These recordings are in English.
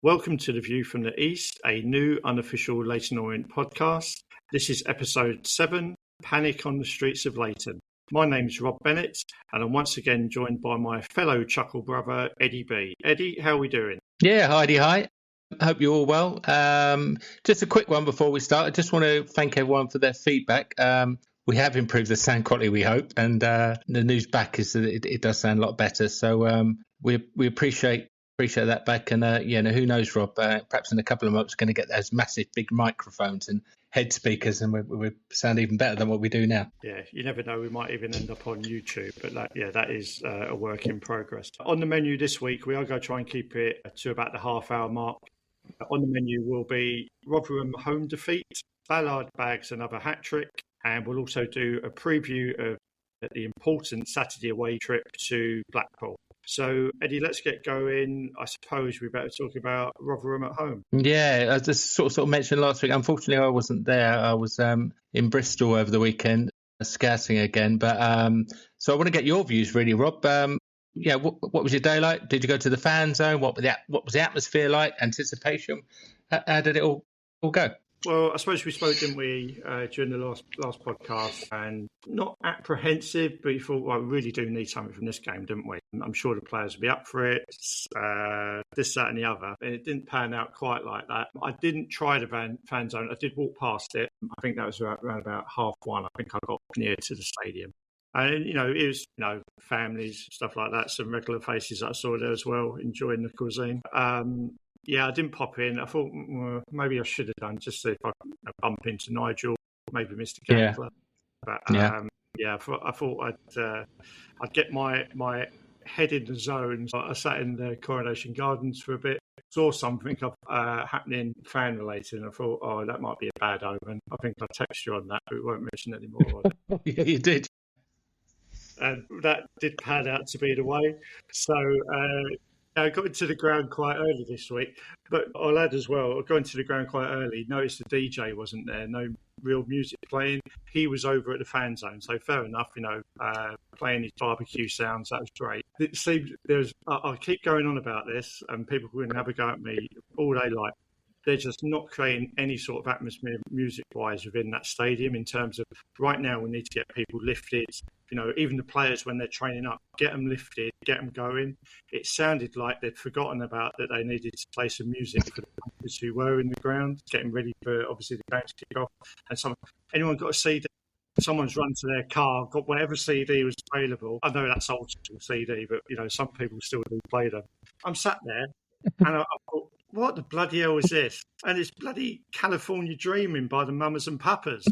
Welcome to The View from the East, a new unofficial Leyton Orient podcast. This is episode 7, Panic on the Streets of Leyton. My name's Rob Bennett, and I'm once again joined by my fellow chuckle brother, Eddie B. Eddie, how are we doing? Yeah, Heidi, hi. Hope you're all well. Just a quick one before we start. I just want to thank everyone for their feedback. We have improved the sound quality, we hope, and the news back is that it does sound a lot better. So we appreciate that back. And who knows, Rob? Perhaps in a couple of months, we're going to get those massive big microphones and head speakers, and we sound even better than what we do now. Yeah, you never know. We might even end up on YouTube, but that is a work in progress. On the menu this week, we are going to try and keep it to about the half-hour mark. On the menu will be Rotherham home defeat, Ballard bags another hat-trick, and we'll also do a preview of the important Saturday away trip to Blackpool. So, Eddie, let's get going. I suppose we better talk about Rotherham at home. Yeah, as I sort of mentioned last week, unfortunately I wasn't there. I was in Bristol over the weekend, scouting again. But so I want to get your views, really, Rob. What was your day like? Did you go to the fan zone? What was the atmosphere like? Anticipation? How did it all go? Well, I suppose we spoke, didn't we, during the last podcast, and not apprehensive, but you thought, well, we really do need something from this game, didn't we? I'm sure the players will be up for it, this, that and the other. And it didn't pan out quite like that. I didn't try the fan zone. I did walk past it. I think that was around about 1:30. I think I got near to the stadium. And, it was, families, stuff like that, some regular faces that I saw there as well, enjoying the cuisine. Yeah, I didn't pop in. I thought maybe I should have done, just so if I could bump into Nigel, maybe Mr. Gambler. Yeah. But I thought I'd get my head in the zone. So I sat in the Coronation Gardens for a bit, saw something happening fan related, and I thought, that might be a bad omen. I think I texted you on that, but we won't mention it anymore. Yeah, you did. And that did pan out to be the way. So I got into the ground quite early this week, but I'll add as well, I got into the ground quite early, noticed the DJ wasn't there, no real music playing. He was over at the fan zone, so fair enough, playing his barbecue sounds, that was great. It seems I keep going on about this, and people can have a go at me all they like. They're just not creating any sort of atmosphere music-wise within that stadium in terms of right now we need to get people lifted. Even the players when they're training up, get them lifted, get them going. It sounded like they'd forgotten about that they needed to play some music for the players who were in the ground, getting ready for obviously the game to kick off. And anyone got a CD? Someone's run to their car, got whatever CD was available. I know that's old school CD, but some people still do play them. I'm sat there and I thought, what the bloody hell is this? And it's bloody California Dreaming by the Mamas and Papas.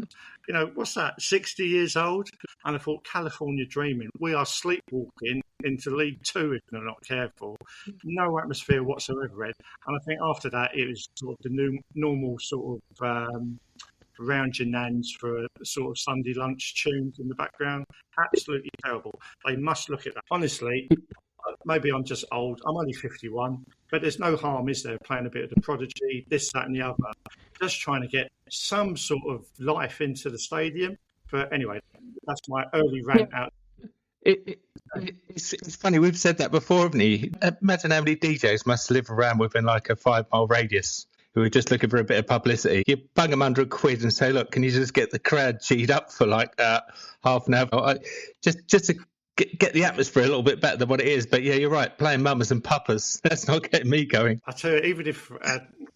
What's that, 60 years old? And I thought, California Dreaming, we are sleepwalking into League Two if they're not careful. No atmosphere whatsoever, Ed. And I think after that, it was sort of the normal sort of round your nans for a sort of Sunday lunch tunes in the background. Absolutely terrible. They must look at that. Honestly, maybe I'm just old. I'm only 51, but there's no harm, is there, playing a bit of the Prodigy, this, that and the other, just trying to get some sort of life into the stadium. But anyway, that's my early rant out. It's funny, we've said that before, haven't we? Imagine how many DJs must live around within like a 5-mile radius who are just looking for a bit of publicity. You bung them £100 and say, look, can you just get the crowd cheered up for like half an hour? Just to get the atmosphere a little bit better than what it is. But yeah, you're right, playing Mamas and Papas, that's not getting me going. I tell you, even if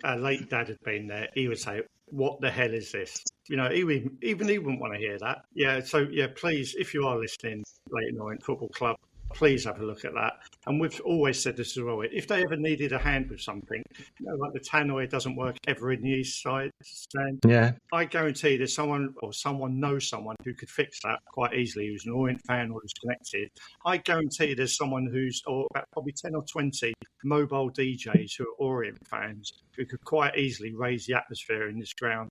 our late dad had been there, he would say, what the hell is this? He wouldn't want to hear that. Yeah, so yeah, please, if you are listening, Leyton Orient Football Club, please have a look at that. And we've always said this as well. If they ever needed a hand with something, like the tannoy doesn't work ever in the east side stand. Yeah. I guarantee there's someone knows someone who could fix that quite easily, who's an Orient fan or who's connected. I guarantee there's someone about probably 10 or 20 mobile DJs who are Orient fans who could quite easily raise the atmosphere in this ground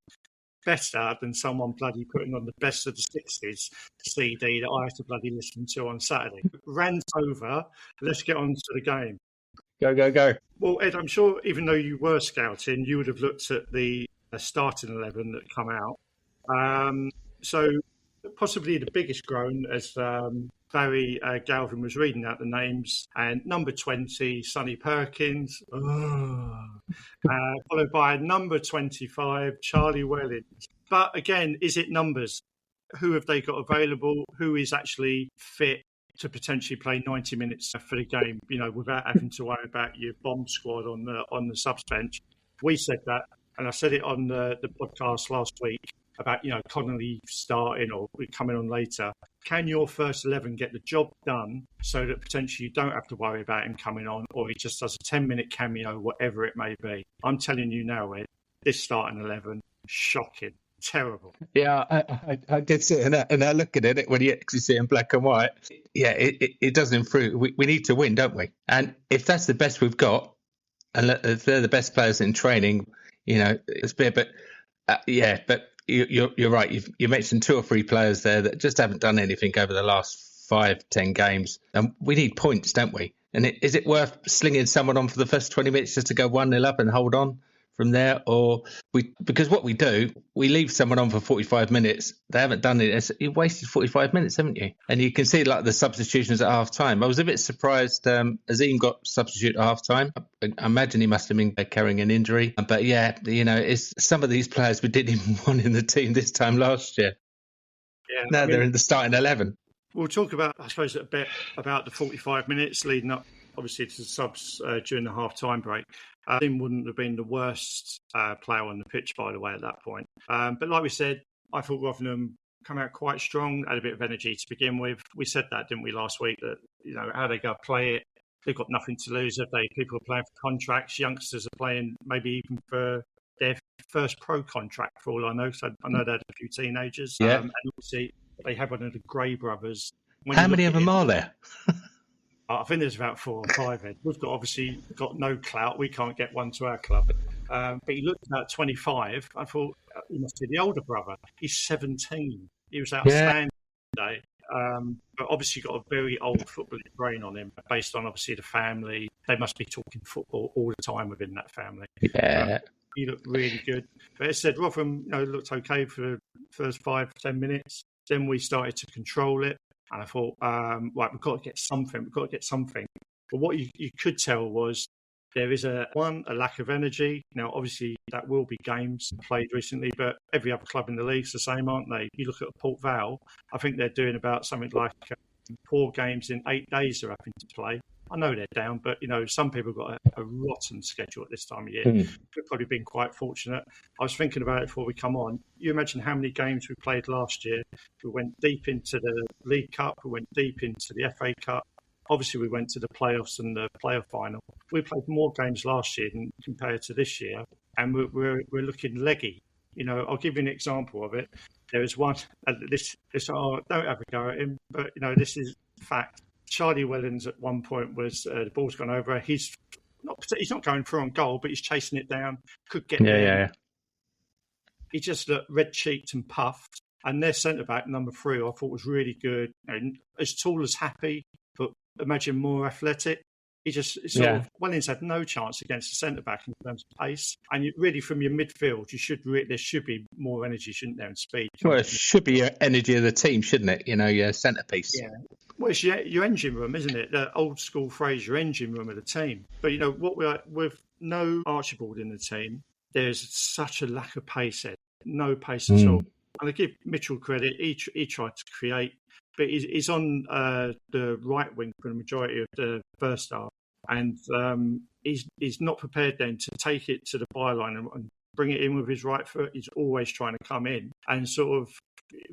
better than someone bloody putting on the best of the 60s CD that I have to bloody listen to on Saturday. Rant over. Let's get on to the game. Go. Well, Ed, I'm sure even though you were scouting, you would have looked at the starting 11 that come out. So possibly the biggest groan as Barry Galvin was reading out the names, and number 20, Sonny Perkins. Oh, followed by number 25, Charlie Wellens. But again, is it numbers? Who have they got available? Who is actually fit to potentially play 90 minutes for the game, without having to worry about your bomb squad on the subs bench? We said that, and I said it on the podcast last week about, Connolly starting or coming on later. Can your first 11 get the job done so that potentially you don't have to worry about him coming on, or he just does a 10-minute cameo, whatever it may be? I'm telling you now, Ed, this starting 11, shocking. Terrible. Yeah, I did sit and I look at it when you actually see it in black and white. Yeah, it doesn't improve. We need to win, don't we? And if that's the best we've got, and if they're the best players in training, it's bit. But but you're right. You mentioned 2 or 3 players there that just haven't done anything over the last 5-10 games, and we need points, don't we? And is it worth slinging someone on for the first 20 minutes just to go 1-0 up and hold on from there? Or because what we do, we leave someone on for 45 minutes. They haven't done it. You've wasted 45 minutes, haven't you? And you can see like the substitutions at half time. I was a bit surprised Azim got substituted at half time. I imagine he must have been carrying an injury. But yeah, it's some of these players we didn't even want in the team this time last year. Yeah, now they're in the starting 11. We'll talk about, I suppose, a bit about the 45 minutes leading up, obviously, to the subs during the half-time break. Tim wouldn't have been the worst player on the pitch, by the way, at that point. But like we said, I thought Rotherham come out quite strong, had a bit of energy to begin with. We said that, didn't we, last week, that, how they go play it. They've got nothing to lose, have they? People are playing for contracts. Youngsters are playing maybe even for their first pro contract, for all I know. So I know they had a few teenagers. Yeah. And obviously, they have one of the Gray brothers. How many of them are there? I think there's about 4 or 5. Ed. We've obviously got no clout. We can't get one to our club. But he looked about 25. I thought he must be the older brother. He's 17. He was outstanding today. But obviously got a very old footballing brain on him, based on obviously the family. They must be talking football all the time within that family. Yeah. He looked really good. But as I said, Rotherham looked okay for the first 5-10 minutes. Then we started to control it. And I thought, right, we've got to get something. But what you could tell was there is a lack of energy. Now, obviously, that will be games played recently, but every other club in the league's the same, aren't they? You look at Port Vale, I think they're doing about something like 4 games in 8 days they're having to play. I know they're down, but, some people have got a rotten schedule at this time of year. We've probably been quite fortunate. I was thinking about it before we come on. You imagine how many games we played last year. We went deep into the League Cup. We went deep into the FA Cup. Obviously, we went to the playoffs and the playoff final. We played more games last year than compared to this year, and we're looking leggy. I'll give you an example of it. There is one, don't have a go at him, but, this is fact. Charlie Wellens at one point was the ball's gone over. He's not going through on goal, but he's chasing it down. Could get there. Yeah. He just looked red-cheeked and puffed. And their centre-back, number 3, I thought was really good. And as tall as Happy, but imagine more athletic. He just Wellens had no chance against the centre-back in terms of pace. And really, from your midfield, there should be more energy, shouldn't there, and speed. Well, it should be your energy of the team, shouldn't it? Your centrepiece. Yeah. Well, it's your engine room, isn't it? The old school phrase, your engine room of the team. But, with no Archibald in the team, there's such a lack of pace there. No pace at all. And I give Mitchell credit. He tried to create, but he's on the right wing for the majority of the first half. And he's not prepared then to take it to the byline and bring it in with his right foot. He's always trying to come in and sort of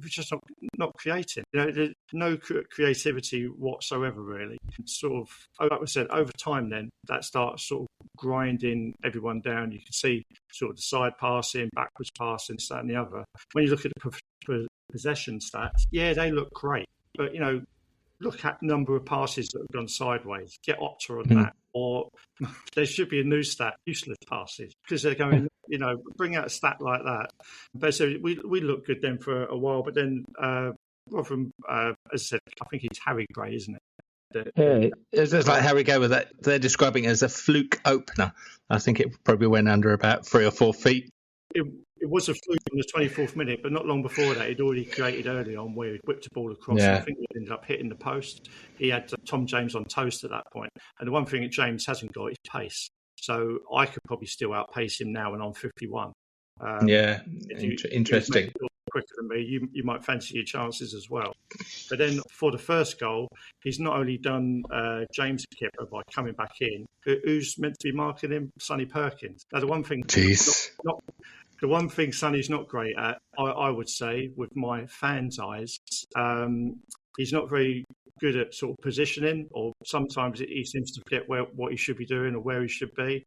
just not creating. There's no creativity whatsoever, really. Sort of, like I said, over time then, that starts sort of grinding everyone down. You can see sort of the side passing, backwards passing, this, that and the other. When you look at the possession stats, they look great. But, look at the number of passes that have gone sideways. Get Opta on that. Or there should be a new stat, useless passes, because they're going, bring out a stat like that. But so we looked good then for a while, but then Rotherham, as I said, I think it's Harry Gray, isn't it? It's just like Harry Gray with that. They're describing it as a fluke opener. I think it probably went under about 3 or 4 feet. It was a fluke in the 24th minute, but not long before that, he'd already created early on where he whipped the ball across. Yeah. I think it ended up hitting the post. He had Tom James on toast at that point. And the one thing that James hasn't got is pace. So I could probably still outpace him now when I'm 51. Interesting. Quicker than me, you might fancy your chances as well. But then for the first goal, he's not only done James a kipper by coming back in. Who's meant to be marking him? Sonny Perkins. Now the one thing, the one thing Sonny's not great at, I would say, with my fans' eyes, he's not very good at sort of positioning, or sometimes he seems to forget what he should be doing or where he should be.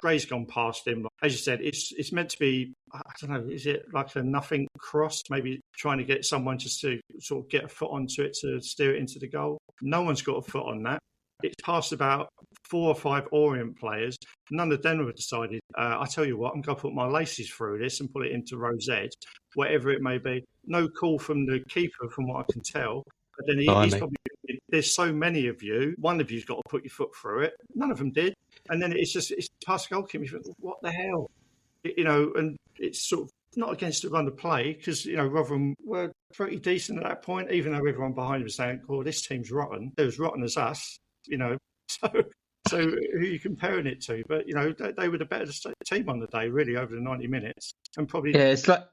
Gray's gone past him. As you said, it's meant to be, I don't know, is it like a nothing cross? Maybe trying to get someone just to sort of get a foot onto it to steer it into the goal. No one's got a foot on that. It's passed about 4 or 5 Orient players. None of them have decided, I tell you what, I'm going to put my laces through this and put it into Rosette, whatever it may be. No call from the keeper, from what I can tell. But then he's probably thinking, there's so many of you, one of you's got to put your foot through it. None of them did. And then it's past the goalkeeper. You think, what the hell? And it's sort of not against the run of play, because, Rotherham were pretty decent at that point, even though everyone behind him was saying, oh, this team's rotten. They're as rotten as us, So who are you comparing it to? But, they were the better team on the day, really, over the 90 minutes. And probably... Yeah, it's like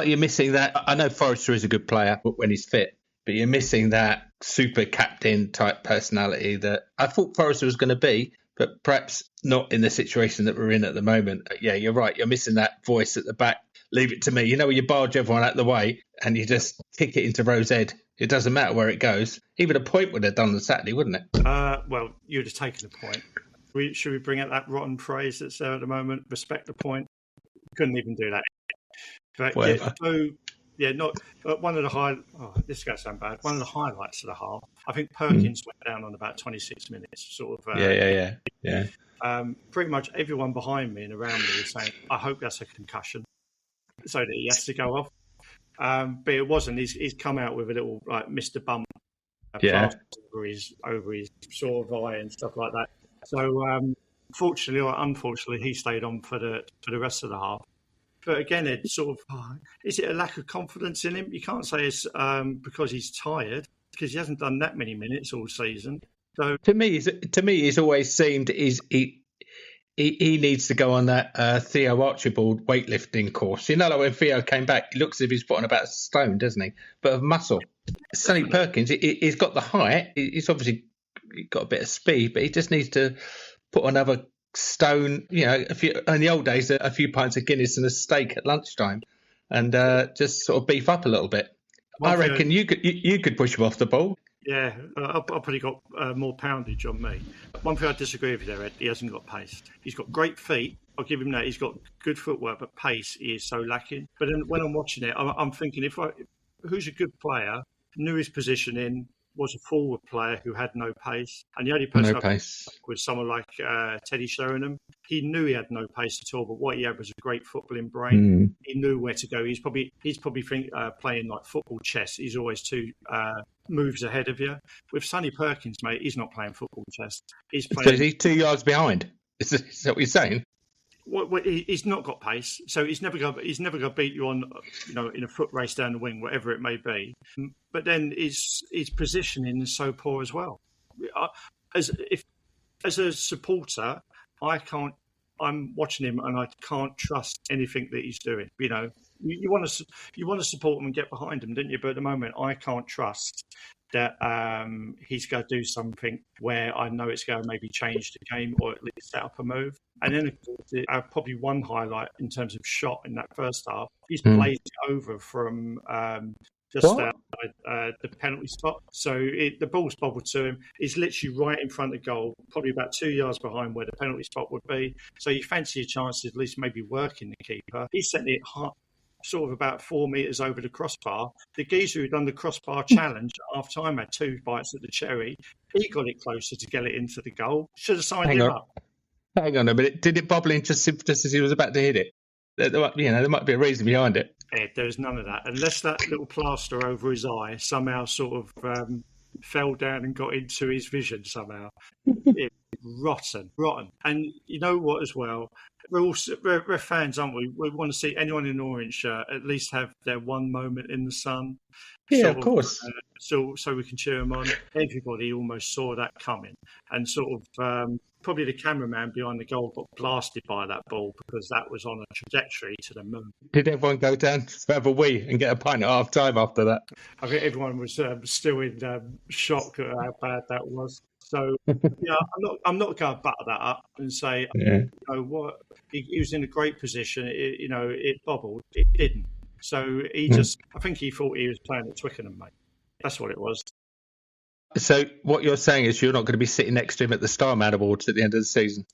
you're missing that. I know Forrester is a good player when he's fit, but you're missing that super captain type personality that I thought Forrester was going to be, but perhaps not in the situation that we're in at the moment. Yeah, you're right. You're missing that voice at the back. Leave it to me. Where you barge everyone out the way and you just kick it into Rosette. It doesn't matter where it goes. Even a point would have done on Saturday, wouldn't it? Well, you'd have taken a point. Should we bring out that rotten phrase that's there at the moment? Respect the point. Couldn't even do that. But one of the this is going to sound bad. One of the highlights of the half, I think Perkins went down on about 26 minutes. Yeah. Pretty much everyone behind me and around me was saying, I hope that's a concussion, so that he has to go off. But it wasn't. He's come out with a little Mr. Bump over his sort of eye and stuff like that. So fortunately or unfortunately, he stayed on for the rest of the half. But again, it's sort of, is it a lack of confidence in him? You can't say it's because he's tired, because he hasn't done that many minutes all season. So to me, it's always seemed he needs to go on that Theo Archibald weightlifting course. Like when Theo came back, he looks as if he's put on about a stone, doesn't he? But of muscle. Sonny Perkins, he's got the height. He's obviously got a bit of speed, but he just needs to put another stone, in the old days, a few pints of Guinness and a steak at lunchtime, and just sort of beef up a little bit. I reckon you could push him off the ball. Yeah, I've probably got more poundage on me. One thing I disagree with you there, Ed, he hasn't got pace. He's got great feet. I'll give him that. He's got good footwork, but pace he is so lacking. But then when I'm watching it, I'm thinking, who's a good player, knew his positioning, was a forward player who had no pace, and the only person was someone like Teddy Sheringham. He knew he had no pace at all, but what he had was a great footballing brain. He knew where to go. He's probably playing like football chess. He's always 2 moves ahead of you. With Sonny Perkins, mate, he's not playing football chess. He's playing. So he's 2 yards behind. Is that what you're saying? He's not got pace, so he's never going to beat you on, in a foot race down the wing, whatever it may be. But then his positioning is so poor as well. As a supporter, I'm watching him and I can't trust anything that he's doing. You want to support him and get behind him, didn't you? But at the moment, I can't trust that he's going to do something where I know it's going to maybe change the game or at least set up a move. And then probably one highlight in terms of shot in that first half, he's blazed it over from just outside the penalty spot. So the ball's bobbled to him. He's literally right in front of goal, probably about 2 yards behind where the penalty spot would be. So you fancy a chance of at least maybe working the keeper. He sent it sort of about 4 metres over the crossbar. The geezer who done the crossbar challenge at half-time had 2 bites at the cherry. He got it closer to get it into the goal. Should have signed him up. Hang on a minute. Did it bobble in just as he was about to hit it? There might be a reason behind it. Ed, there's none of that. Unless that little plaster over his eye somehow sort of fell down and got into his vision somehow. It's rotten. And you know what as well? We're fans, aren't we? We want to see anyone in an orange shirt at least have their one moment in the sun. Yeah, of course. So we can cheer them on. Everybody almost saw that coming and sort of Probably the cameraman behind the goal got blasted by that ball because that was on a trajectory to the moon. Did everyone go down to have a wee and get a pint at half time after that? I think everyone was still in shock at how bad that was. So, I'm not going to butter that up and say, what, he was in a great position. It bobbled. It didn't. So I think he thought he was playing at Twickenham, mate. That's what it was. So what you're saying is you're not going to be sitting next to him at the Starman Awards at the end of the season?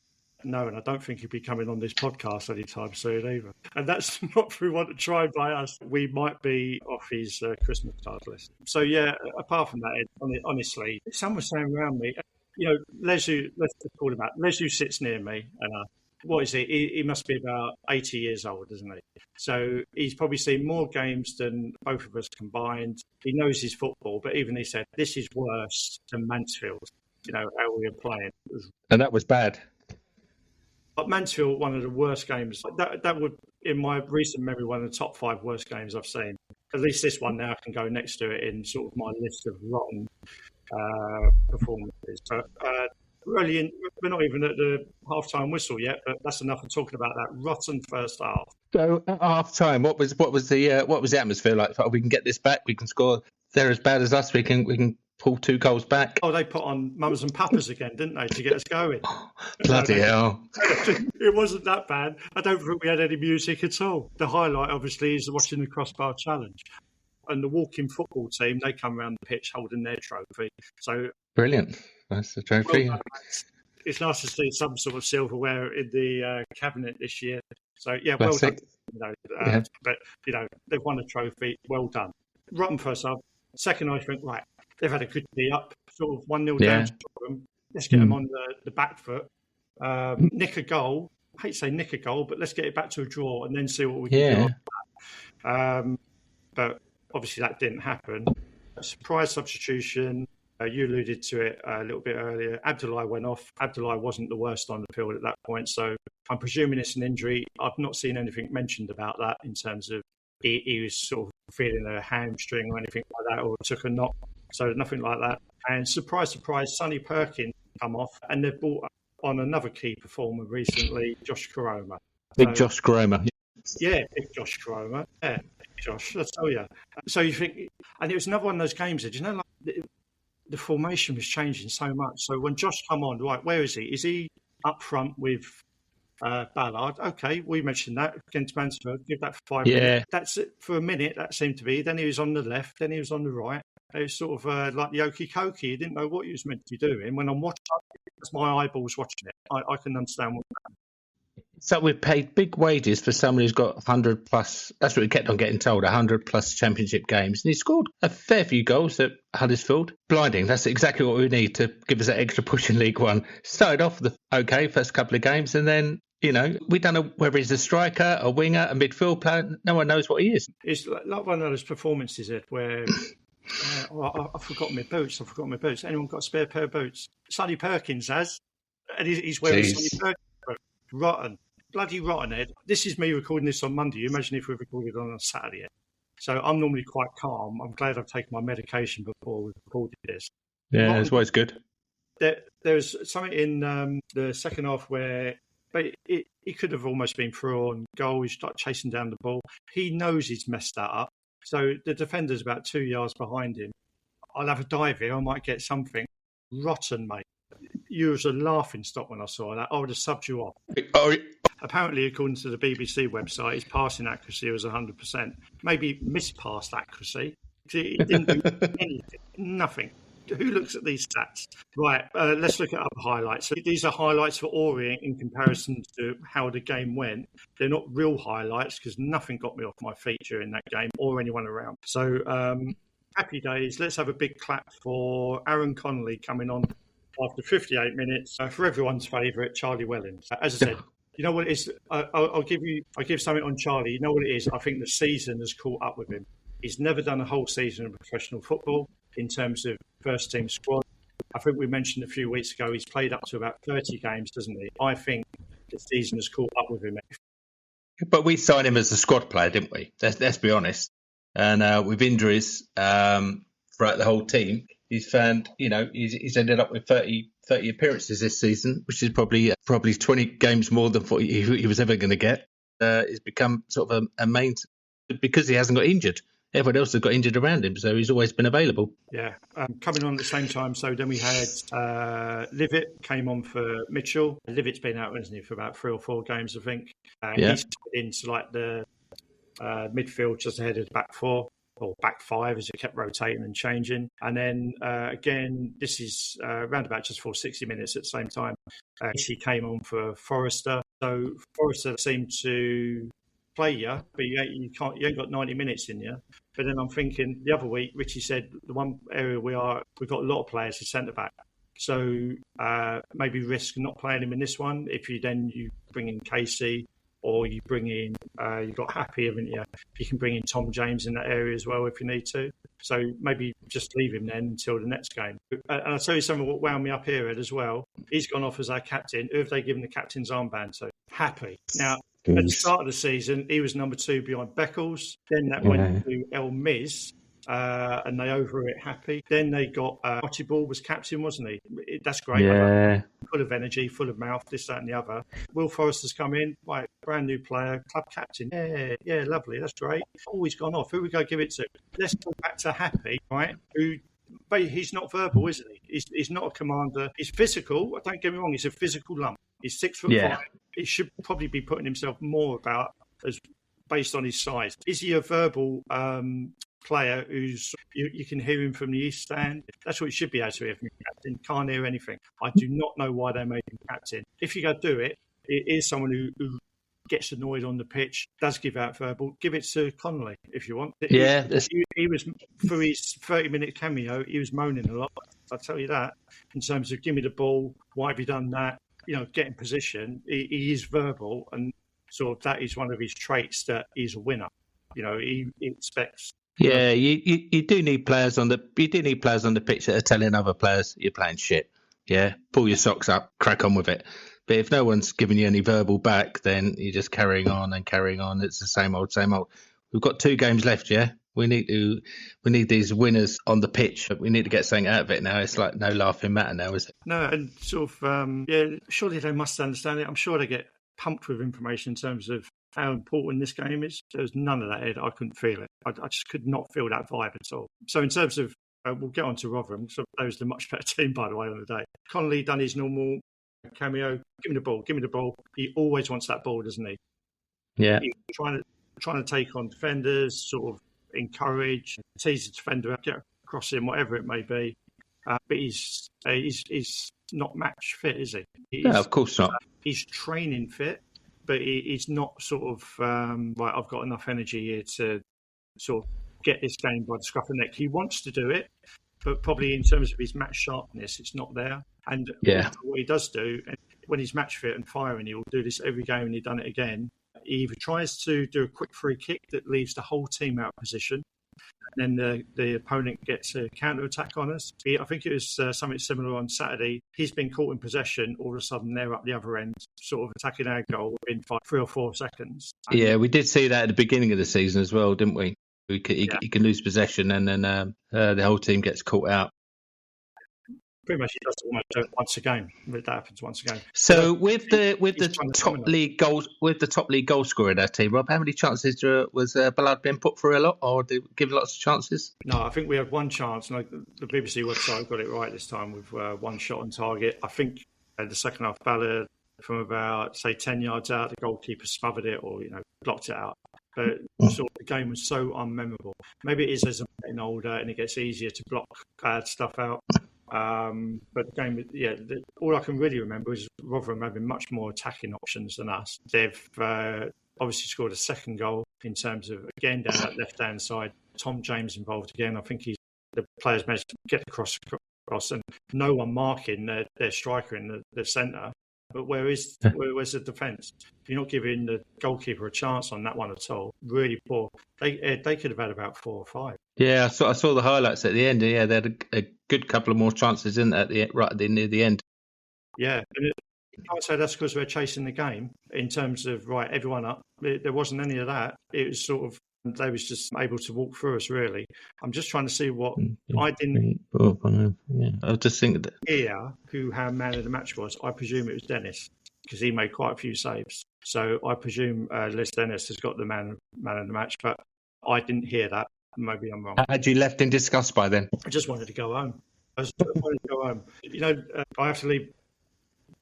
No, and I don't think he'll be coming on this podcast anytime soon either. And that's not if we want to try and buy us. We might be off his Christmas card list. So, apart from that, honestly, someone was saying around me, Lesu, let's call him out. Lesu sits near me, and what is he? He must be about 80 years old, isn't he? So he's probably seen more games than both of us combined. He knows his football, but even he said, this is worse than Mansfield, how we were playing. And that was bad. But Mansfield, one of the worst games. That would, in my recent memory, one of the top 5 worst games I've seen. At least this one now can go next to it in sort of my list of rotten performances. But really, we're not even at the half-time whistle yet, but that's enough of talking about that rotten first half. So at half-time, what was the atmosphere like? Oh, we can get this back. We can score. They're as bad as us. We can pull 2 goals back. Oh, they put on Mums and Papas again, didn't they, to get us going? Bloody hell. It wasn't that bad. I don't think we had any music at all. The highlight, obviously, is watching the Crossbar Challenge. And the walking football team, they come around the pitch holding their trophy. So brilliant. That's the trophy. Well, it's nice to see some sort of silverware in the cabinet this year. So, well done. But, they've won a trophy. Well done. Rotten first half. Second, I think, right, they've had a good day up, sort of 1-0 down to them. Let's get them on the back foot. Nick a goal. I hate to say nick a goal, but let's get it back to a draw and then see what we can do. But obviously that didn't happen. A surprise substitution. You alluded to it a little bit earlier. Abdullah went off. Abdullah wasn't the worst on the field at that point, so I'm presuming it's an injury. I've not seen anything mentioned about that in terms of he was sort of feeling a hamstring or anything like that, or took a knock. So nothing like that. And surprise, Sonny Perkins come off, and they've brought on another key performer recently, Josh Koroma. Big Josh Koroma. Yeah, big Josh Koroma. Yeah, big Josh, I tell you. So you think, and it was another one of those games that, the formation was changing so much. So when Josh come on, right, where is he? Is he up front with Ballard? Okay, we mentioned that against Mansfield. Give that 5 minutes. That's it for a minute. That seemed to be. Then he was on the left. Then he was on the right. It was sort of like the okey cokey. He didn't know what he was meant to be doing. When I'm watching, it's my eyeballs watching it. I can understand what happened. So we've paid big wages for someone who's got 100 plus, that's what we kept on getting told, 100 plus championship games. And he scored a fair few goals at Huddersfield. Blinding. That's exactly what we need to give us that extra push in League One. Started off the first couple of games, and then, we don't know whether he's a striker, a winger, a midfield player. No one knows what he is. It's like one of those performances where I've forgotten my boots. Anyone got a spare pair of boots? Sonny Perkins has. And he's wearing Sonny Perkins boots. Rotten. Bloody rotten, Ed. This is me recording this on Monday. You imagine if we recorded on a Saturday. Ed. So I'm normally quite calm. I'm glad I've taken my medication before we recorded this. Yeah, it's always good. There was something in the second half where he could have almost been through on goal. He started chasing down the ball. He knows he's messed that up. So the defender's about 2 yards behind him. I'll have a dive here. I might get something. Rotten, mate. You was a laughing stock when I saw that. I would have subbed you off. Apparently, according to the BBC website, his passing accuracy was 100%. Maybe mispassed accuracy. He didn't do anything. Nothing. Who looks at these stats? Right, let's look at other highlights. So these are highlights for Orient in comparison to how the game went. They're not real highlights because nothing got me off my feet during that game or anyone around. So happy days. Let's have a big clap for Aaron Connolly coming on after 58 minutes for everyone's favourite, Charlie Welling. As I said, you know what it is? I'll give something on Charlie. You know what it is? I think the season has caught up with him. He's never done a whole season of professional football in terms of first team squad. I think we mentioned a few weeks ago he's played up to about 30 games, doesn't he? I think the season has caught up with him. But we signed him as a squad player, didn't we? Let's be honest. And with injuries throughout the whole team, he's found, he's ended up with 30 30 appearances this season, which is probably 20 games more than what he was ever going to get. He's become sort of a main, because he hasn't got injured. Everyone else has got injured around him, so he's always been available. Yeah, coming on at the same time. So then we had Livet came on for Mitchell. Livet's been out, hasn't he, for about 3 or 4 games, I think. He's into like the midfield just ahead of the back 4 or back 5 as it kept rotating and changing. And then again, this is around about just for 60 minutes at the same time. He came on for Forrester. So Forrester seemed to play you, but you ain't got 90 minutes in you. But then I'm thinking the other week, Richie said the one area we've got a lot of players as centre back. So maybe risk not playing him in this one. If you bring in Casey, or you bring in, you've got Happy, haven't you? You can bring in Tom James in that area as well if you need to. So maybe just leave him then until the next game. And I'll tell you something what wound me up here, Ed, as well. He's gone off as our captain. Who have they given the captain's armband to? Happy. Now, at the start of the season, he was number 2 behind Beckles. Then that went to El Miz. And they over it Happy. Then they got Archibald was captain, wasn't he? That's great. Yeah. Full of energy, full of mouth, this, that, and the other. Will Forrester's come in, right? Brand new player, club captain. Yeah, lovely. That's great. Always gone off. Who we go give it to? Let's go back to Happy, right? But he's not verbal, isn't he? He's not a commander. He's physical. Don't get me wrong. He's a physical lump. He's 6'5". He should probably be putting himself more about as based on his size. Is he a verbal player who's you can hear him from the East Stand? That's what he should be able to hear from the captain. Can't hear anything. I do not know why they made him captain. If you go do it, it is someone who gets annoyed on the pitch, does give out verbal. Give it to Connolly if you want. Yeah, he was for his 30-minute cameo. He was moaning a lot. I'll tell you that. In terms of give me the ball, why have you done that? Get in position. He is verbal, and sort of that is one of his traits, that he's a winner. He expects. Yeah, you do need players on the pitch that are telling other players you're playing shit. Yeah, pull your socks up, crack on with it. But if no one's giving you any verbal back, then you're just carrying on and carrying on. It's the same old, same old. We've got 2 games left, yeah. We need these winners on the pitch. We need to get something out of it now. It's like no laughing matter now, is it? No, and sort of surely they must understand it. I'm sure they get pumped with information in terms of how important this game is. There's none of that, Ed. I couldn't feel it. I just could not feel that vibe at all. So in terms of, we'll get on to Rotherham. So that was the much better team, by the way, on the day. Connolly done his normal cameo. Give me the ball. He always wants that ball, doesn't he? Yeah. He's trying to take on defenders, sort of encourage, tease the defender up, get across him, whatever it may be. But he's not match fit, is he? No, of course not. He's training fit, but he's not sort of right. I've got enough energy here to sort of get this game by the scruff of the neck. He wants to do it, but probably in terms of his match sharpness, it's not there. And what he does do, when he's match fit and firing, he will do this every game, and he's done it again. He either tries to do a quick free kick that leaves the whole team out of position, and then the opponent gets a counter-attack on us. I think it was something similar on Saturday. He's been caught in possession. All of a sudden, they're up the other end, sort of attacking our goal in 3 or 4 seconds. Yeah, we did see that at the beginning of the season as well, didn't we? He can lose possession, and then the whole team gets caught out. Pretty much, he does it almost once a game. That happens once a game. So with the top league goal scorer in our team, Rob, how many chances was Ballard being put through a lot, or did he give lots of chances? No, I think we had one chance, and the BBC website got it right this time with one shot on target. I think the second half, Ballard from about, say, 10 yards out, the goalkeeper smothered it or blocked it out. But sort of the game was so unmemorable. Maybe it is as I'm getting older and it gets easier to block bad stuff out. But the game, all I can really remember is Rotherham having much more attacking options than us. They've obviously scored a second goal in terms of, again, down that left-hand side. Tom James involved again. I think the players managed to get across and no one marking their striker in the centre. But where's the defence? If you're not giving the goalkeeper a chance on that one at all, really poor. They could have had about 4 or 5. Yeah, I saw the highlights at the end. Yeah, they had a good couple of more chances in at near the end. Yeah, and you can't say that's because we're chasing the game in terms of right everyone up. There wasn't any of that. It was sort of they was just able to walk through us, really. I'm just trying to see what Yeah, I didn't 3, 4, 5. Yeah, I was just thinking that. hear who our man of the match was. I presume it was Dennis because he made quite a few saves. So I presume Les Dennis has got the man of the match, but I didn't hear that. Maybe I'm wrong. Had you left in disgust by then? I just wanted to go home. I wanted to go home. I have to leave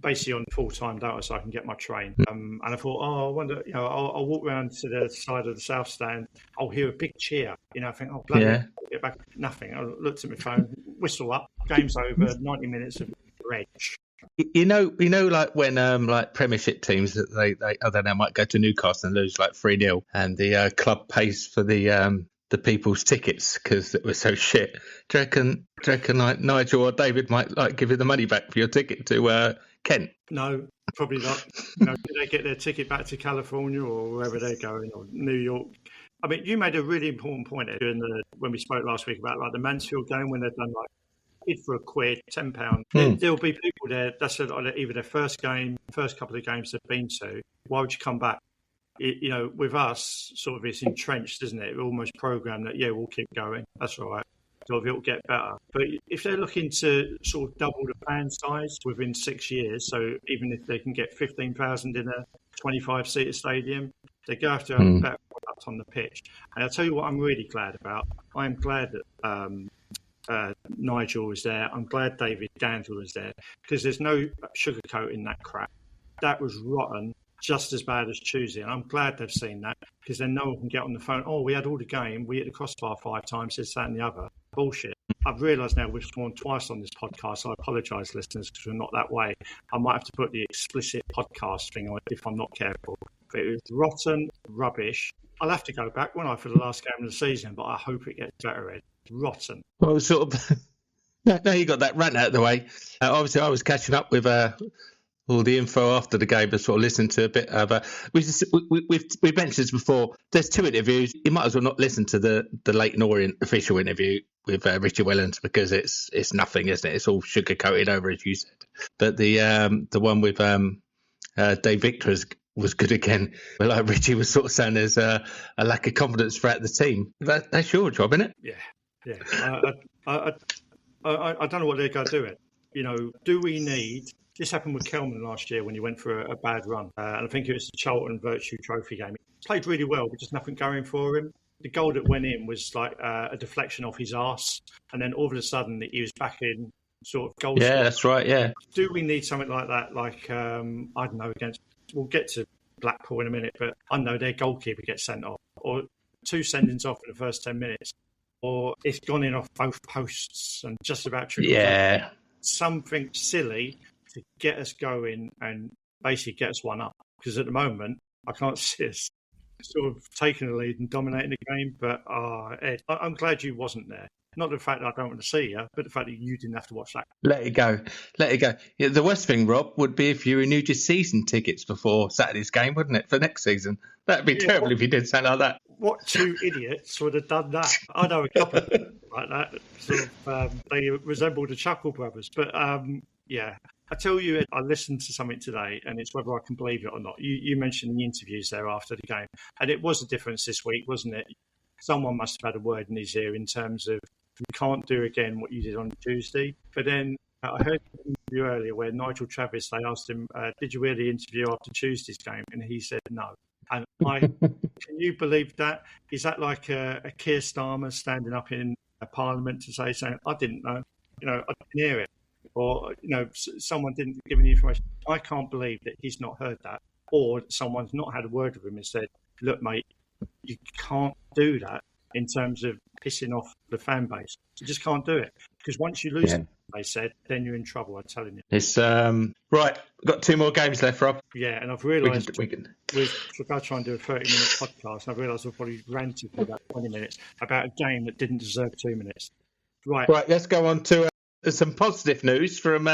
basically on full-time, don't I, so I can get my train. And I thought, I wonder, I'll walk around to the side of the south stand. I'll hear a big cheer. I think, bloody hell, I'll get back. Nothing. I looked at my phone, whistle up, game's over, 90 minutes of reg. Like when like Premiership teams that they I don't know, might go to Newcastle and lose like 3-0, and the club pays for the people's tickets because it was so shit. Do you reckon like Nigel or David might like give you the money back for your ticket to Kent? No, probably not. Did they get their ticket back to California or wherever they're going, or New York? I mean, you made a really important point when we spoke last week about like the Mansfield game when they've done like bid for £1, £10. There'll be people there. That's either their first couple of games they've been to. Why would you come back? With us, sort of, it's entrenched, isn't it? We're almost programmed that we'll keep going. That's all right. Sort of, it'll get better. But if they're looking to sort of double the fan size within 6 years, so even if they can get 15,000 in a 25-seater stadium, they're going to have to have a better product on the pitch. And I'll tell you what I'm really glad about. I'm glad that Nigel was there. I'm glad David Gandler was there because there's no sugarcoating that crap. That was rotten, just as bad as Tuesday. And I'm glad they've seen that because then no one can get on the phone. Oh, we had all the game. We hit the crossbar 5 times, this, that and the other. Bullshit. I've realised now we've sworn twice on this podcast. So I apologise, listeners, because we're not that way. I might have to put the explicit podcast thing on if I'm not careful. But it was rotten rubbish. I'll have to go back, won't I, for the last game of the season, but I hope it gets better, Ed. Rotten. Well, sort of. Now you got that rant out of the way. Obviously, I was catching up with all the info after the game, but sort of listened to a bit of. We've mentioned this before. There's 2 interviews. You might as well not listen to the Leyton Orient official interview with Richard Wellens because it's nothing, isn't it? It's all sugar coated over, as you said. But the one with Dave Victor was good again. Well, like Richie was sort of saying, there's a lack of confidence throughout the team. That's your job, isn't it? Yeah. I don't know what they're going to do. Do we need? This happened with Kelman last year when he went for a bad run. And I think it was the Charlton Virtue Trophy game. He played really well, but just nothing going for him. The goal that went in was like a deflection off his arse. And then all of a sudden, he was back in sort of goal. Yeah, that's right, yeah. Do we need something like that? Like, I don't know, we'll get to Blackpool in a minute, but I know their goalkeeper gets sent off. Or 2 sendings off in the first 10 minutes. Or it's gone in off both posts and just about true. Yeah. Something silly to get us going and basically get us one up. Because at the moment, I can't see us sort of taking the lead and dominating the game. But Ed, I'm glad you wasn't there. Not the fact that I don't want to see you, but the fact that you didn't have to watch that. Let it go. Yeah, the worst thing, Rob, would be if you renewed your season tickets before Saturday's game, wouldn't it, for next season? That'd be terrible if you did something like that. What 2 idiots would have done that? I know a couple like that. Sort of, they resemble the Chuckle Brothers. But, yeah, I tell you, I listened to something today, and it's whether I can believe it or not. You mentioned the interviews there after the game, and it was a difference this week, wasn't it? Someone must have had a word in his ear in terms of you can't do again what you did on Tuesday. But then I heard an interview earlier where Nigel Travis, they asked him, did you hear the interview after Tuesday's game? And he said no. And can you believe that? Is that like a Keir Starmer standing up in a parliament to saying, I didn't know, I didn't hear it. Or, someone didn't give me the information. I can't believe that he's not heard that. Or someone's not had a word with him and said, look, mate, you can't do that in terms of pissing off the fan base. You just can't do it. Because once you lose it, they said, then you're in trouble, I'm telling you. It's right. We've got 2 more games left, Rob. Yeah, and I've realised we can. We're going to try and do a 30-minute podcast, and I've realised I've probably ranted for about 20 minutes about a game that didn't deserve 2 minutes. Right, let's go on to some positive news from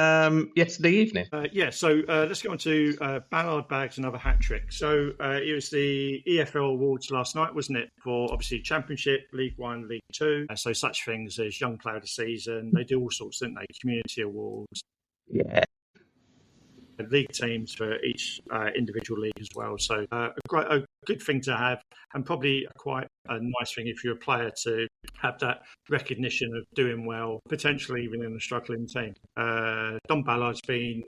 yesterday evening. So let's go on to Ballard bags another hat-trick. So it was the EFL Awards last night, wasn't it, for obviously Championship, League 1, League 2. So such things as Young Player of the Season. They do all sorts, don't they? Community Awards. Yeah. league teams for each individual league as well. So a good thing to have, and probably quite a nice thing if you're a player to have that recognition of doing well, potentially even in a struggling team. Don Ballard's been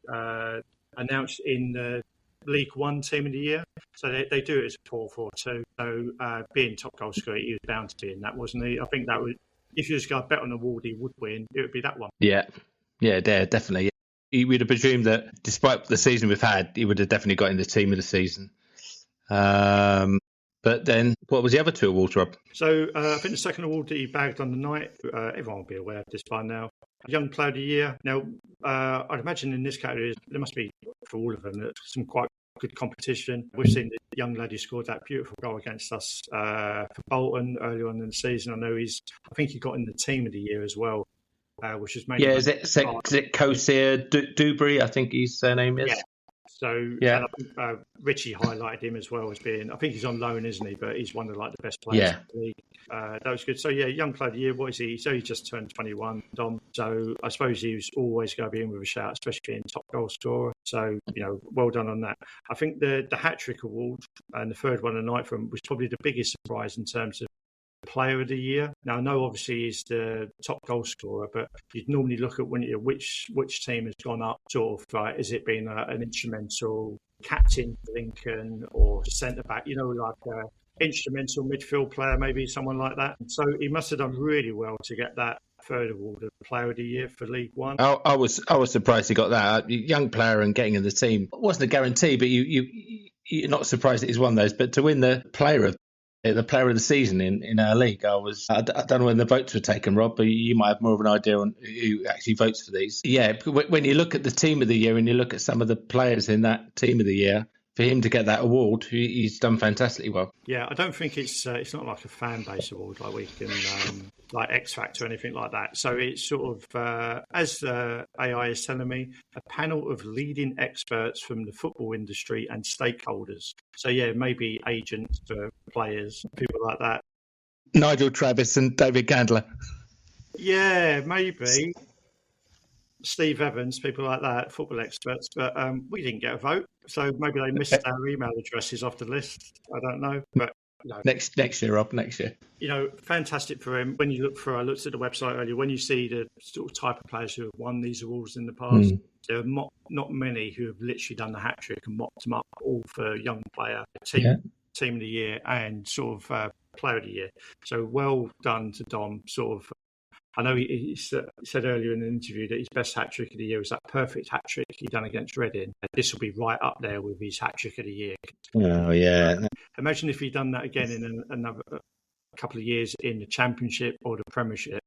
announced in the League One Team of the Year, so they do it as a 4-4-2. So being top goal scorer, he was bound to be in that, wasn't he? I think that would, if you just got a bet on the award he would win, it would be that one. Yeah, definitely. You would have presumed that despite the season we've had, he would have definitely got in the team of the season. But then, what was the other two awards, Rob? So I think the second award that he bagged on the night, everyone will be aware of this by now. Young Player of the Year. Now, I'd imagine in this category, there must be, for all of them, some quite good competition. We've seen the young lad who scored that beautiful goal against us for Bolton earlier on in the season. I think he got in the Team of the Year as well, which is mainly... Yeah, is it Kosir Dubry, I think his surname is? Yeah. So yeah. Richie highlighted him as well as being, I think he's on loan, isn't he? But he's one of the best players in the league. That was good. So yeah, Young Player of the Year, what is he? So he just turned 21, Dom. So I suppose he was always going to be in with a shout, especially being top goal scorer. So, well done on that. I think the hat-trick award and the third one tonight from was probably the biggest surprise in terms of Player of the Year. Now, I know obviously he's the top goal scorer, but you'd normally look at which team has gone up, sort of like, has it been an instrumental captain for Lincoln or centre back, like an instrumental midfield player, maybe someone like that. So he must have done really well to get that third award of Player of the Year for League One. I was surprised he got that. Young player and getting in the team wasn't a guarantee, but you're not surprised that he's won those. But to win the player of the season in our league, I don't know when the votes were taken, Rob, but you might have more of an idea on who actually votes for these. Yeah, when you look at the Team of the Year and you look at some of the players in that Team of the Year, for him to get that award, he's done fantastically well. Yeah, I don't think it's not like a fan base award like we can like X Factor or anything like that. So it's sort of as AI is telling me, a panel of leading experts from the football industry and stakeholders. So yeah, maybe agents for players, people like that. Nigel Travis and David Candler. Yeah, maybe. Steve Evans, people like that, football experts, but we didn't get a vote, so maybe they missed our email addresses off the list. I don't know, but next year, Rob, next year. Fantastic for him. When you look through, I looked at the website earlier. When you see the sort of type of players who have won these awards in the past, there are not many who have literally done the hat trick and mopped them up, all for young player, team of the year, and sort of player of the year. So well done to Dom. Sort of. I know he said earlier in the interview that his best hat-trick of the year was that perfect hat-trick he done against Reading. This will be right up there with his hat-trick of the year. Oh, yeah. Imagine if he'd done that again in another couple of years in the Championship or the Premiership.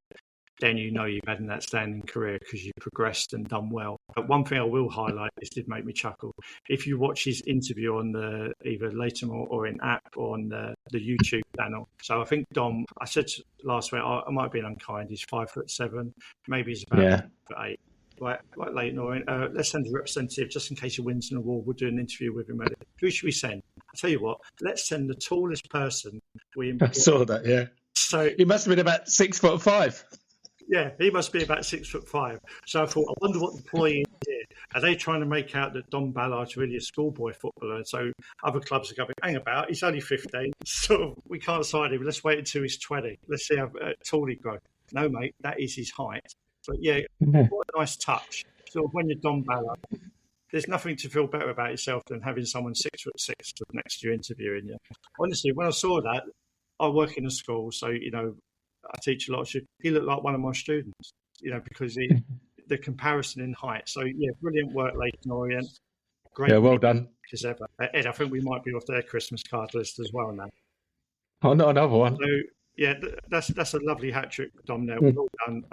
Then you've had an outstanding career because you progressed and done well. But one thing I will highlight, this did make me chuckle. If you watch his interview on either Leyton or in app or on the YouTube channel. So I think Dom, I said last week, I might have been unkind. He's 5'7", maybe he's about 8. Like Leyton or let's send a representative just in case he wins an award. We'll do an interview with him. Who should we send? I'll tell you what. Let's send the tallest person we employ. I saw that. Yeah. So he must have been about 6'5". Yeah, he must be about 6'5". So I thought, I wonder what the employees did. Are they trying to make out that Don Ballard's really a schoolboy footballer? So other clubs are going, hang about, he's only 15. So we can't sign him. Let's wait until he's 20. Let's see how tall he grows. No, mate, that is his height. But yeah, what a nice touch. So when you're Don Ballard, there's nothing to feel better about yourself than having someone 6'6" next to you interviewing you. Honestly, when I saw that, I work in a school, so, I teach a lot of students. He looked like one of my students, because the comparison in height. So, yeah, brilliant work, Leyton Orient. Great. Yeah, well done. As ever. Ed, I think we might be off their Christmas card list as well now. Oh, not another one. So, yeah, that's a lovely hat-trick, Dom, there. Well done.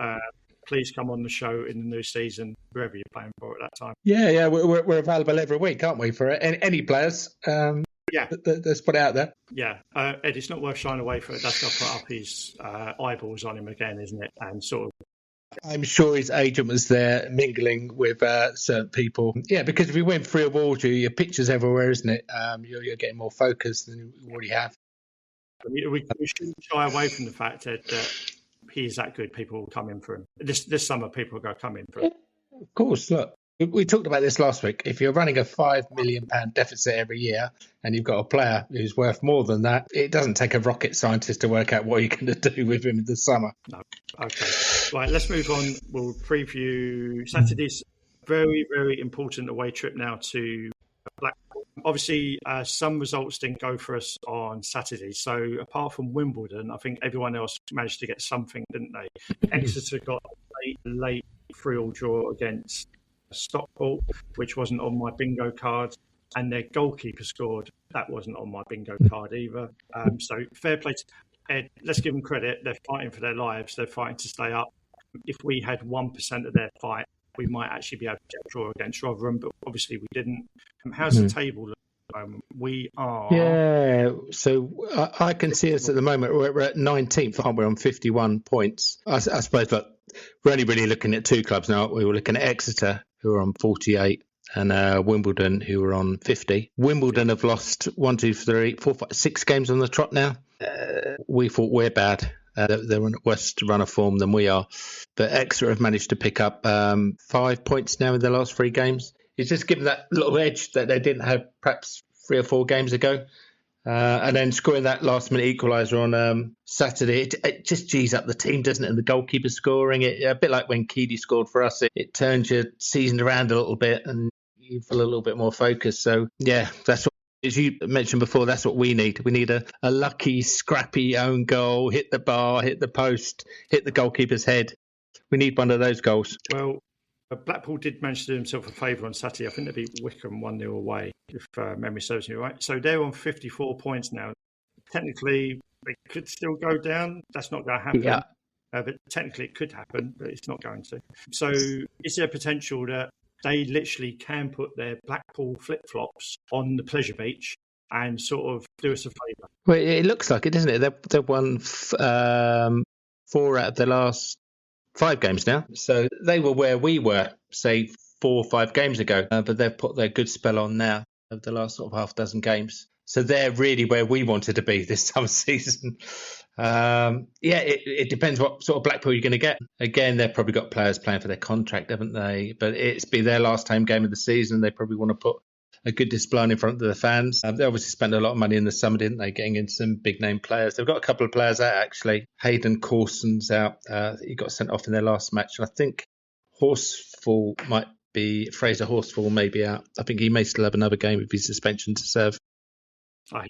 Please come on the show in the new season, whoever you're playing for at that time. Yeah, we're available every week, aren't we, for any players? Yeah, let's put it out there. Yeah, Ed, it's not worth shying away from it. That's got to put up his eyeballs on him again, isn't it? And sort of. I'm sure his agent was there mingling with certain people. Yeah, because if you win 3 awards, your picture's everywhere, isn't it? You're getting more focused than you already have. We shouldn't shy away from the fact that he's that good. People will come in for him. This summer, people are going to come in for him. Yeah, of course, look. We talked about this last week. If you're running a £5 million deficit every year and you've got a player who's worth more than that, it doesn't take a rocket scientist to work out what you're going to do with him in the summer. No. Okay. Right, let's move on. We'll preview Saturday's very, very important away trip now to Blackpool. Obviously, some results didn't go for us on Saturday. So apart from Wimbledon, I think everyone else managed to get something, didn't they? Exeter got a late 3-3 draw against Stockport, which wasn't on my bingo card, and their goalkeeper scored. That wasn't on my bingo card either. So fair play to Ed. Let's give them credit. They're fighting for their lives. They're fighting to stay up. If we had 1% of their fight, we might actually be able to get a draw against Rotherham, but obviously we didn't. How's the table look at the moment? We are... Yeah, so I can see us at the moment. We're at 19th, aren't we, on 51 points. I suppose, look, we're only really looking at two clubs now. We were looking at Exeter, who are on 48, and Wimbledon, who are on 50. Wimbledon have lost 1, 2, 3, 4, 5, 6 games on the trot now. We thought we're bad. They're on a worse run of form than we are. But Exeter have managed to pick up 5 points now in the last 3 games. It's just given that little edge that they didn't have perhaps 3 or 4 games ago. And then scoring that last-minute equaliser on Saturday, it just G's up the team, doesn't it? And the goalkeeper scoring, a bit like when Keedy scored for us, it turns your season around a little bit and you feel a little bit more focused. So, yeah, that's what, as you mentioned before, that's what we need. We need a lucky, scrappy own goal, hit the bar, hit the post, hit the goalkeeper's head. We need one of those goals. Well, Blackpool did manage to do himself a favour on Saturday. I think they beat Wickham 1-0 away, if memory serves me right. So they're on 54 points now. Technically, they could still go down. That's not going to happen. Yeah. But technically, it could happen, but it's not going to. So is there potential that they literally can put their Blackpool flip-flops on the pleasure beach and sort of do us a favour? Well, it looks like it, doesn't it? They've won 4 out of the last 5 games now. So they were where we were, say, 4 or 5 games ago. But they've put their good spell on now of the last sort of half dozen games. So they're really where we wanted to be this summer season. It depends what sort of Blackpool you're going to get. Again, they've probably got players playing for their contract, haven't they? But it's be their last home game of the season. They probably want to put a good display in front of the fans. They obviously spent a lot of money in the summer, didn't they, getting in some big-name players. They've got a couple of players out, actually. Hayden Corson's out. He got sent off in their last match. And I think Fraser Horsfall may be out. I think he may still have another game with his suspension to serve. He's a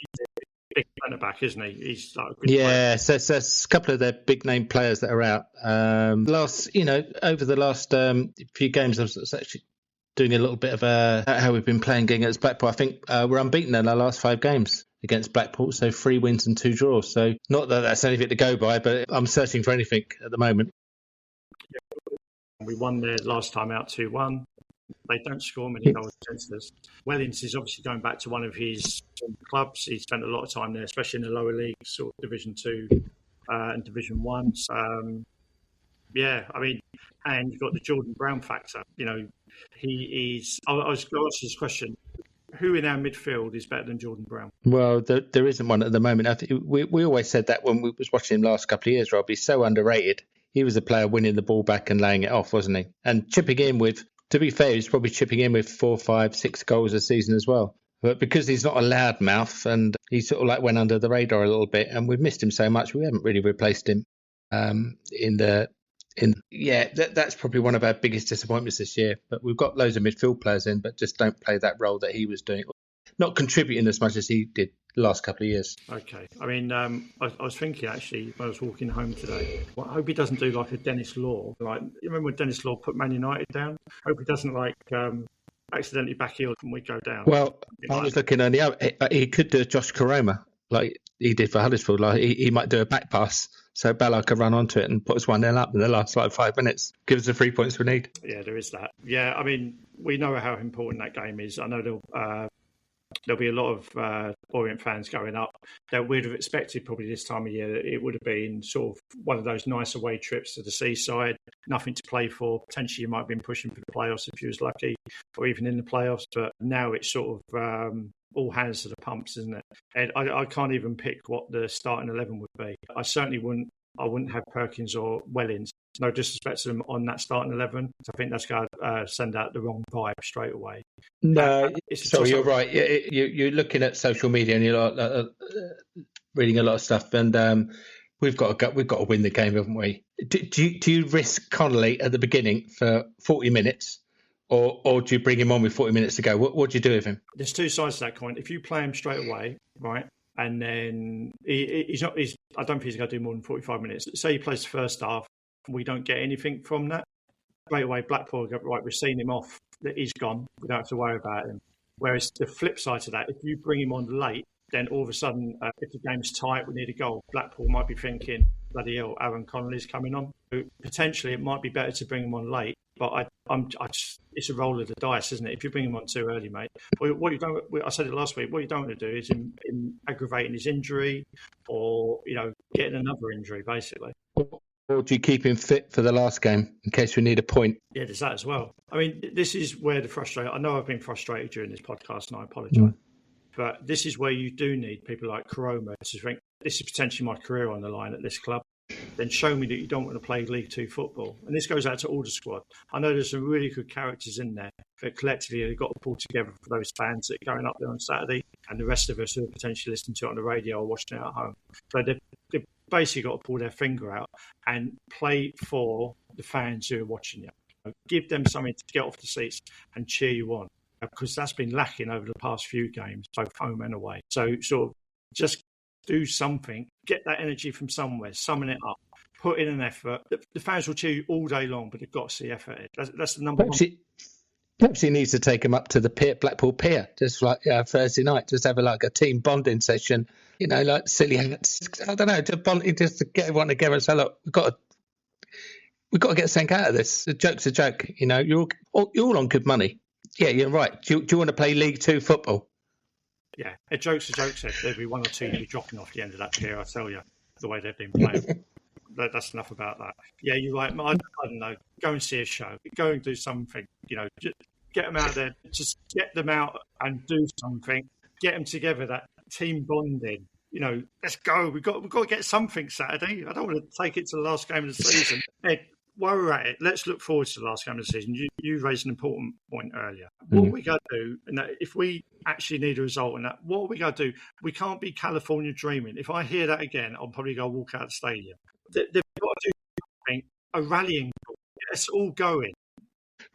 big centre back, isn't he? He's like a good player. So there's a couple of their big-name players that are out. Over the last few games, I was actually doing a little bit of how we've been playing against Blackpool. I think we're unbeaten in our last 5 games against Blackpool, so 3 wins and 2 draws. So not that that's anything to go by, but I'm searching for anything at the moment. We won their last time out 2-1. They don't score many goals against us. Wellings is obviously going back to one of his clubs. He spent a lot of time there, especially in the lower leagues, sort of Division 2 and Division 1. And you've got the Jordan Brown factor. You know, he is... I was going to ask this question. Who in our midfield is better than Jordan Brown? Well, there isn't one at the moment. I think we always said that when we was watching him last couple of years, Rob. He's so underrated. He was a player winning the ball back and laying it off, wasn't he? And chipping in with... To be fair, he's probably chipping in with 4, 5, 6 goals a season as well. But because he's not a loud mouth and he sort of like went under the radar a little bit, and we've missed him so much, we haven't really replaced him. That's probably one of our biggest disappointments this year. But we've got loads of midfield players in, but just don't play that role that he was doing, not contributing as much as he did the last couple of years. Okay. I mean, I was thinking actually when I was walking home today, I hope he doesn't do like a Dennis Law. Like, you remember when Dennis Law put Man United down? I hope he doesn't accidentally back heel and we go down. Well, I was looking on the other. He could do a Josh Koroma like he did for Huddersfield. Like he might do a back pass so Ballard could run onto it and put us 1-0 up in the last 5 minutes. Give us the 3 points we need. Yeah, there is that. Yeah, I mean, we know how important that game is. I know there'll be a lot of Orient fans going up. That we'd have expected probably this time of year that it would have been sort of one of those nice away trips to the seaside, nothing to play for. Potentially you might have been pushing for the playoffs if you was lucky, or even in the playoffs. But now it's sort of all hands to the pumps, isn't it? And I can't even pick what the starting 11 would be. I certainly wouldn't I wouldn't have Perkins or Wellings. No disrespect to them on that starting 11. I think that's going to send out the wrong vibe straight away. No, sorry, you're right. You're looking at social media and you're reading a lot of stuff, and we've got to win the game, haven't we? Do you risk Connolly at the beginning for 40 minutes, or do you bring him on with 40 minutes to go? What do you do with him? There's two sides to that coin. If you play him straight away, right, and then I don't think he's going to do more than 45 minutes. Say he plays the first half, we don't get anything from that. Straight away, Blackpool go, right, we've seen him off. He's gone. We don't have to worry about him. Whereas the flip side to that, if you bring him on late, then all of a sudden, if the game's tight, we need a goal. Blackpool might be thinking, bloody hell, Aaron Connolly's coming on. So potentially, it might be better to bring him on late. But it's a roll of the dice, isn't it? If you bring him on too early, mate. What you don't, I said it last week. What you don't want to do is in aggravating his injury, or getting another injury, basically. Or do you keep him fit for the last game in case we need a point? Yeah, there's that as well. I mean, this is where I know I've been frustrated during this podcast, and I apologise. But this is where you do need people like Karoma to think, this is potentially my career on the line at this club. Then show me that you don't want to play League Two football. And this goes out to all the squad. I know there's some really good characters in there, but collectively they've got to pull together for those fans that are going up there on Saturday and the rest of us who are potentially listening to it on the radio or watching it at home. So they've basically got to pull their finger out and play for the fans who are watching you. Give them something to get off the seats and cheer you on, because that's been lacking over the past few games, both home and away. So sort of just do something, get that energy from somewhere, summon it up, put in an effort. The fans will cheer you all day long, but they've got to see effort. That's the number one. Perhaps he needs to take them up to the Blackpool Pier, just like Thursday night, just have a team bonding session, like silly, I don't know, just to get everyone together and say, look, we've got to get something out of this. A joke's a joke, you're all on good money. Yeah, you're right. Do you want to play League Two football? Yeah, a joke's a joke. Said there'll be one or two be dropping off the end of that pier. I tell you, the way they've been playing. That's enough about that. Yeah, you're right. I don't know. Go and see a show. Go and do something. Just get them out there. Just get them out and do something. Get them together. That team bonding. Let's go. We've got to get something Saturday. I don't want to take it to the last game of the season. Hey, while we're at it, let's look forward to the last game of the season. You raised an important point earlier. What are we going to do? And if we actually need a result in that, what are we going to do? We can't be California dreaming. If I hear that again, I'll probably go walk out of the stadium. They've got to do something, a rallying call. Get us all going.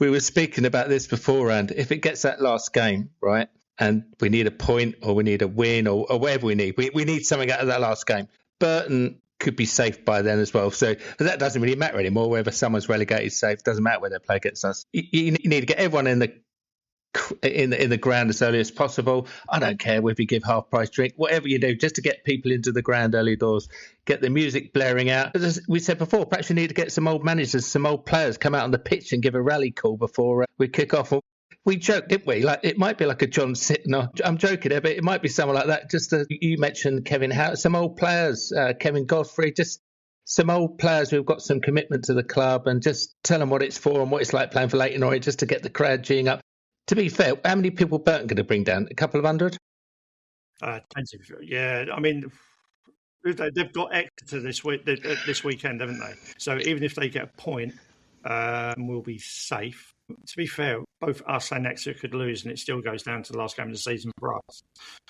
We were speaking about this beforehand. If it gets that last game, right, and we need a point or we need a win or whatever we need something out of that last game. Burton could be safe by then as well. So that doesn't really matter anymore. Whether someone's relegated safe, doesn't matter where they play against us. You need to get everyone in the ground as early as possible. I don't care whether you give half price drink, whatever you do, just to get people into the ground early doors, get the music blaring out. As we said before, perhaps you need to get some old managers, some old players come out on the pitch and give a rally call before we kick off. We joked, didn't we? Like it might be like a John Sitton. I'm joking there, but it might be someone like that. Just you mentioned Kevin Howe, some old players, Kevin Godfrey, just some old players who've got some commitment to the club, and just tell them what it's for and what it's like playing for Leyton Orient, just to get the crowd geeing up. To be fair, how many people Burton going to bring down? A couple of hundred? Yeah, I mean, they've got Exeter this weekend, haven't they? So even if they get a point, we'll be safe. To be fair, both us and Exeter could lose, and it still goes down to the last game of the season for us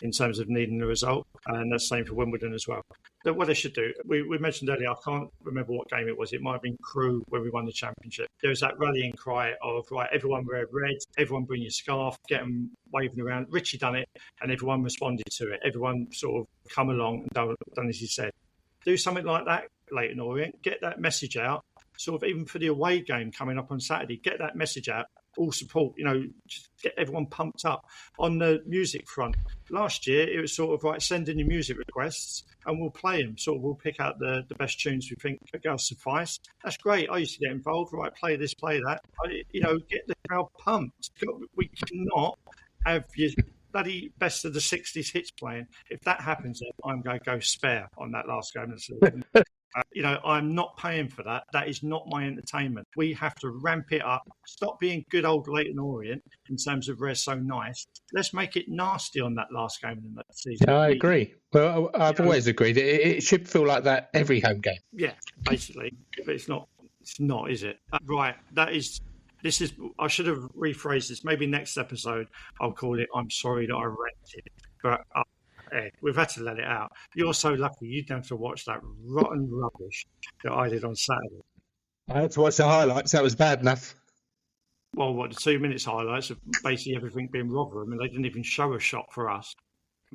in terms of needing the result. And that's the same for Wimbledon as well. But what they should do, we mentioned earlier, I can't remember what game it was. It might have been Crewe when we won the championship. There was that rallying cry of, right, everyone wear red, everyone bring your scarf, get them waving around. Richie done it, and everyone responded to it. Everyone sort of come along and done as he said. Do something like that, Leyton Orient. Get that message out. Sort of even for the away game coming up on Saturday, get that message out, all support, just get everyone pumped up. On the music front, last year it was sort of like send in your music requests and we'll play them. Sort of we'll pick out the best tunes we think are going to suffice. That's great. I used to get involved, right, play this, play that. Get the crowd pumped. We cannot have your bloody best of the 60s hits playing. If that happens, then I'm going to go spare on that last game of the season. I'm not paying for that. That is not my entertainment. We have to ramp it up. Stop being good old Leyton Orient in terms of we're so nice. Let's make it nasty on that last game in that season. I agree. Well, I've always agreed. It should feel like that every home game. Yeah, basically. But it's not. It's not, is it? Right. This is. I should have rephrased this. Maybe next episode I'll call it "I'm sorry that I rented," but. We've had to let it out. You're so lucky you don't have to watch that rotten rubbish that I did on Saturday. I had to watch the highlights. That was bad enough. Well, the 2 minutes highlights of basically everything being Rotherham, and they didn't even show a shot for us.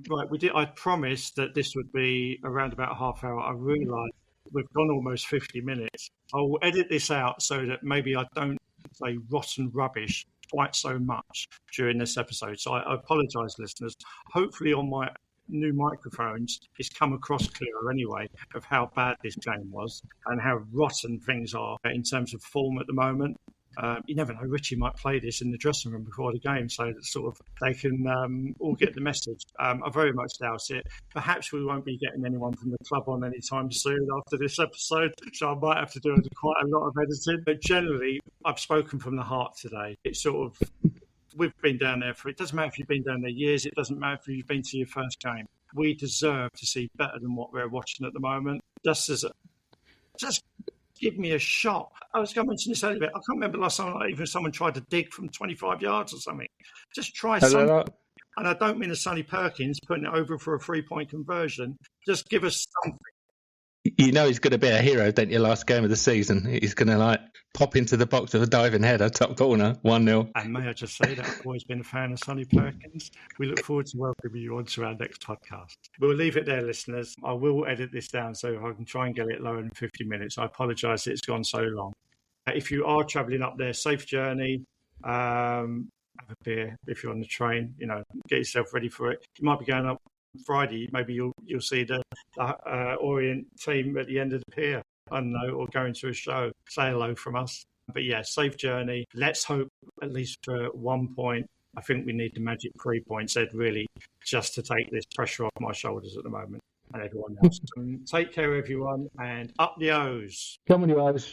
Right, we did. I promised that this would be around about half hour. I realised we've gone almost 50 minutes. I'll edit this out so that maybe I don't say rotten rubbish quite so much during this episode. So I apologise, listeners. Hopefully on my new microphones, it's come across clearer anyway of how bad this game was and how rotten things are in terms of form at the moment. You never know, Richie might play this in the dressing room before the game so that sort of they can all get the message. I very much doubt it. Perhaps we won't be getting anyone from the club on anytime soon after this episode, so I might have to do quite a lot of editing. But generally, I've spoken from the heart today. It's sort of, we've been down there it doesn't matter if you've been down there years, it doesn't matter if you've been to your first game. We deserve to see better than what we're watching at the moment. Just give me a shot. I was going to mention this earlier. I can't remember last time even someone tried to dig from 25 yards or something. Just try something. And I don't mean a Sonny Perkins putting it over for a 3-point conversion. Just give us something. You know he's going to be a hero, don't you, last game of the season? He's going to pop into the box with a diving header, top corner, 1-0. And may I just say that I've always been a fan of Sonny Perkins. We look forward to welcoming you on to our next podcast. We'll leave it there, listeners. I will edit this down so I can try and get it lower than 50 minutes. I apologise it's gone so long. If you are travelling up there, safe journey. Have a beer if you're on the train. Get yourself ready for it. You might be going up Friday, maybe you'll see the Orient team at the end of the pier, I don't know, or going to a show. Say hello from us. But yeah, safe journey. Let's hope at least for 1 point. I think we need the magic 3 points, Ed, really, just to take this pressure off my shoulders at the moment and everyone else. Take care, everyone, and up the O's. Come on, you O's.